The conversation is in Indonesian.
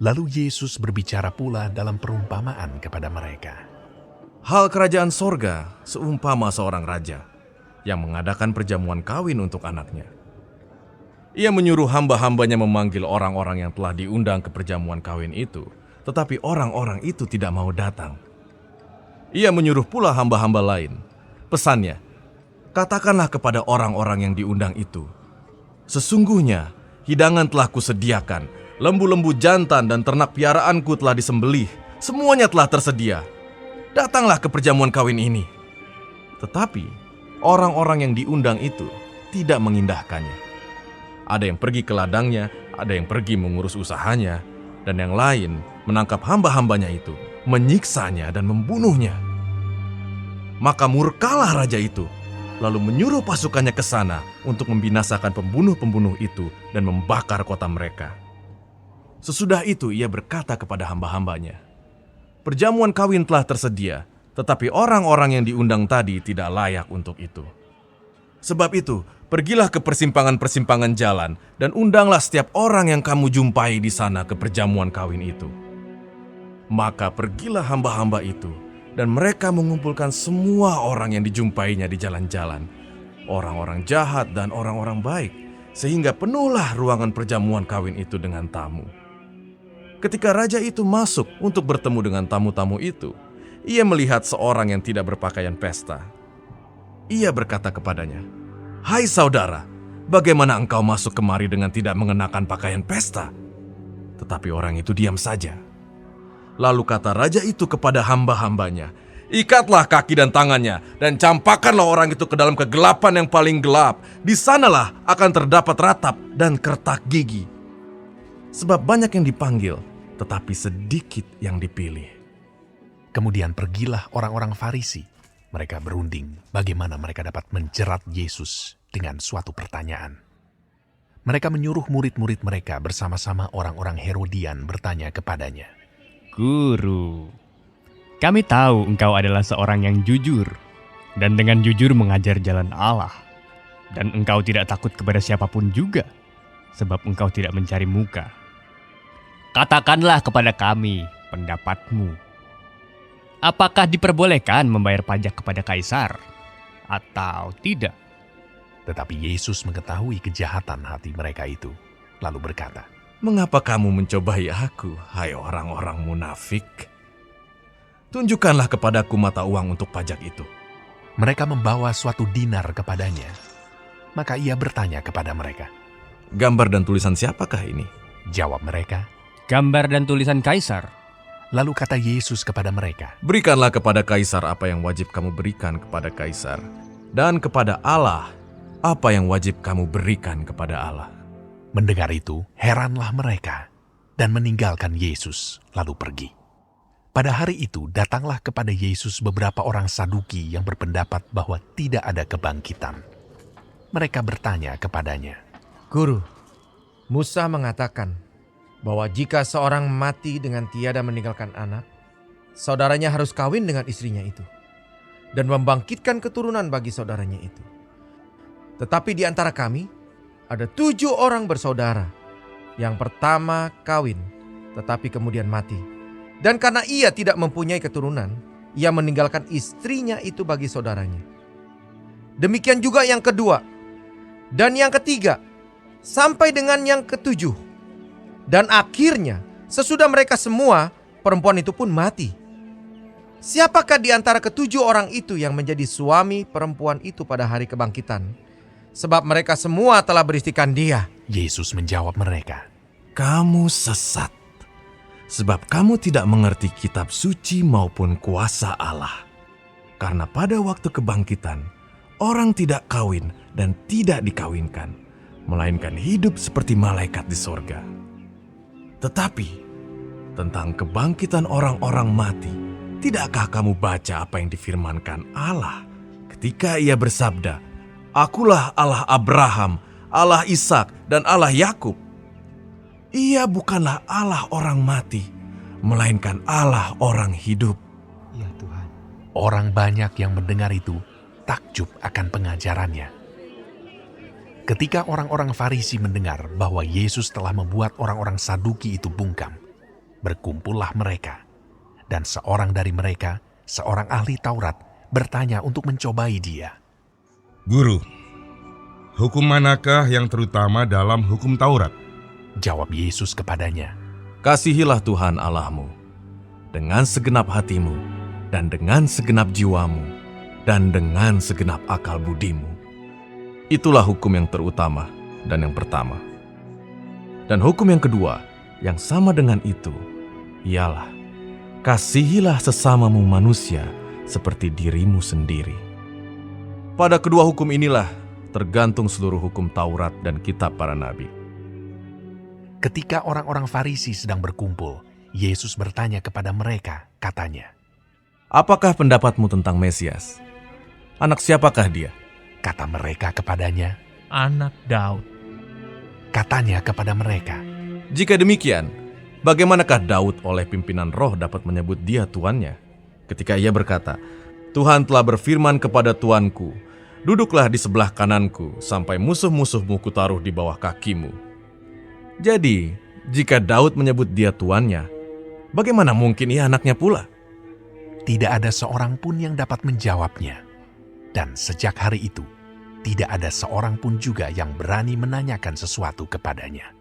Lalu Yesus berbicara pula dalam perumpamaan kepada mereka. Hal kerajaan sorga seumpama seorang raja yang mengadakan perjamuan kawin untuk anaknya. Ia menyuruh hamba-hambanya memanggil orang-orang yang telah diundang ke perjamuan kawin itu, tetapi orang-orang itu tidak mau datang. Ia menyuruh pula hamba-hamba lain. Pesannya, katakanlah kepada orang-orang yang diundang itu, sesungguhnya hidangan telah kusediakan, lembu-lembu jantan dan ternak piaraanku telah disembelih, semuanya telah tersedia. Datanglah ke perjamuan kawin ini. Tetapi orang-orang yang diundang itu tidak mengindahkannya. Ada yang pergi ke ladangnya, ada yang pergi mengurus usahanya, dan yang lain menangkap hamba-hambanya itu, menyiksanya dan membunuhnya. Maka murkalah raja itu, lalu menyuruh pasukannya ke sana untuk membinasakan pembunuh-pembunuh itu dan membakar kota mereka. Sesudah itu ia berkata kepada hamba-hambanya, perjamuan kawin telah tersedia, tetapi orang-orang yang diundang tadi tidak layak untuk itu. Sebab itu, pergilah ke persimpangan-persimpangan jalan dan undanglah setiap orang yang kamu jumpai di sana ke perjamuan kawin itu. Maka pergilah hamba-hamba itu, dan mereka mengumpulkan semua orang yang dijumpainya di jalan-jalan, orang-orang jahat dan orang-orang baik, sehingga penuhlah ruangan perjamuan kawin itu dengan tamu. Ketika raja itu masuk untuk bertemu dengan tamu-tamu itu, ia melihat seorang yang tidak berpakaian pesta. Ia berkata kepadanya, "Hai saudara, bagaimana engkau masuk kemari dengan tidak mengenakan pakaian pesta?" Tetapi orang itu diam saja. Lalu kata raja itu kepada hamba-hambanya, "Ikatlah kaki dan tangannya, dan campakkanlah orang itu ke dalam kegelapan yang paling gelap. Di sanalah akan terdapat ratap dan kertak gigi. Sebab banyak yang dipanggil, tetapi sedikit yang dipilih." Kemudian pergilah orang-orang Farisi. Mereka berunding bagaimana mereka dapat menjerat Yesus dengan suatu pertanyaan. Mereka menyuruh murid-murid mereka bersama-sama orang-orang Herodian bertanya kepadanya, Guru, kami tahu engkau adalah seorang yang jujur dan dengan jujur mengajar jalan Allah. Dan engkau tidak takut kepada siapapun juga, sebab engkau tidak mencari muka. Katakanlah kepada kami pendapatmu. Apakah diperbolehkan membayar pajak kepada kaisar atau tidak? Tetapi Yesus mengetahui kejahatan hati mereka itu, lalu berkata, "Mengapa kamu mencobai aku, hai orang-orang munafik? Tunjukkanlah kepadaku mata uang untuk pajak itu." Mereka membawa suatu dinar kepadanya. Maka ia bertanya kepada mereka, "Gambar dan tulisan siapakah ini?" Jawab mereka. Gambar dan tulisan kaisar. Lalu kata Yesus kepada mereka, "Berikanlah kepada kaisar apa yang wajib kamu berikan kepada kaisar, dan kepada Allah apa yang wajib kamu berikan kepada Allah." Mendengar itu, heranlah mereka dan meninggalkan Yesus lalu pergi. Pada hari itu datanglah kepada Yesus beberapa orang Saduki yang berpendapat bahwa tidak ada kebangkitan. Mereka bertanya kepadanya, Guru, Musa mengatakan bahwa jika seorang mati dengan tiada meninggalkan anak, saudaranya harus kawin dengan istrinya itu dan membangkitkan keturunan bagi saudaranya itu. Tetapi di antara kami ada 7 orang bersaudara. Yang pertama kawin, tetapi kemudian mati. Dan karena ia tidak mempunyai keturunan, ia meninggalkan istrinya itu bagi saudaranya. Demikian juga yang kedua, dan yang ketiga, sampai dengan yang ketujuh. Dan akhirnya, sesudah mereka semua, perempuan itu pun mati. Siapakah di antara ke-7 orang itu yang menjadi suami perempuan itu pada hari kebangkitan? Sebab mereka semua telah beristikan dia." Yesus menjawab mereka, "Kamu sesat, sebab kamu tidak mengerti kitab suci maupun kuasa Allah. Karena pada waktu kebangkitan, orang tidak kawin dan tidak dikawinkan, melainkan hidup seperti malaikat di sorga. Tetapi tentang kebangkitan orang-orang mati, tidakkah kamu baca apa yang difirmankan Allah ketika ia bersabda, 'Akulah Allah Abraham, Allah Ishak, dan Allah Yakub'? Ia bukanlah Allah orang mati, melainkan Allah orang hidup." Ya Tuhan. Orang banyak yang mendengar itu takjub akan pengajarannya. Ketika orang-orang Farisi mendengar bahwa Yesus telah membuat orang-orang Saduki itu bungkam, Berkumpullah mereka, dan seorang dari mereka, seorang ahli Taurat, bertanya untuk mencobai dia. Guru, hukum manakah yang terutama dalam hukum Taurat? Jawab Yesus kepadanya, Kasihilah Tuhan Allahmu dengan segenap hatimu, dan dengan segenap jiwamu, dan dengan segenap akal budimu. Itulah hukum yang terutama dan yang pertama. Dan hukum yang kedua, yang sama dengan itu, ialah kasihilah sesamamu manusia seperti dirimu sendiri. Pada kedua hukum inilah tergantung seluruh hukum Taurat dan kitab para nabi. Ketika orang-orang Farisi sedang berkumpul, Yesus bertanya kepada mereka, katanya, Apakah pendapatmu tentang Mesias? Anak siapakah dia? kata mereka kepadanya, anak Daud. katanya kepada mereka, Jika demikian, bagaimanakah Daud oleh pimpinan roh dapat menyebut dia tuannya? Ketika ia berkata, Tuhan telah berfirman kepada tuanku, duduklah di sebelah kananku sampai musuh-musuhmu kutaruh di bawah kakimu. Jadi, jika Daud menyebut dia tuannya, bagaimana mungkin ia anaknya pula? tidak ada seorang pun yang dapat menjawabnya. Dan sejak hari itu, tidak ada seorang pun juga yang berani menanyakan sesuatu kepadanya.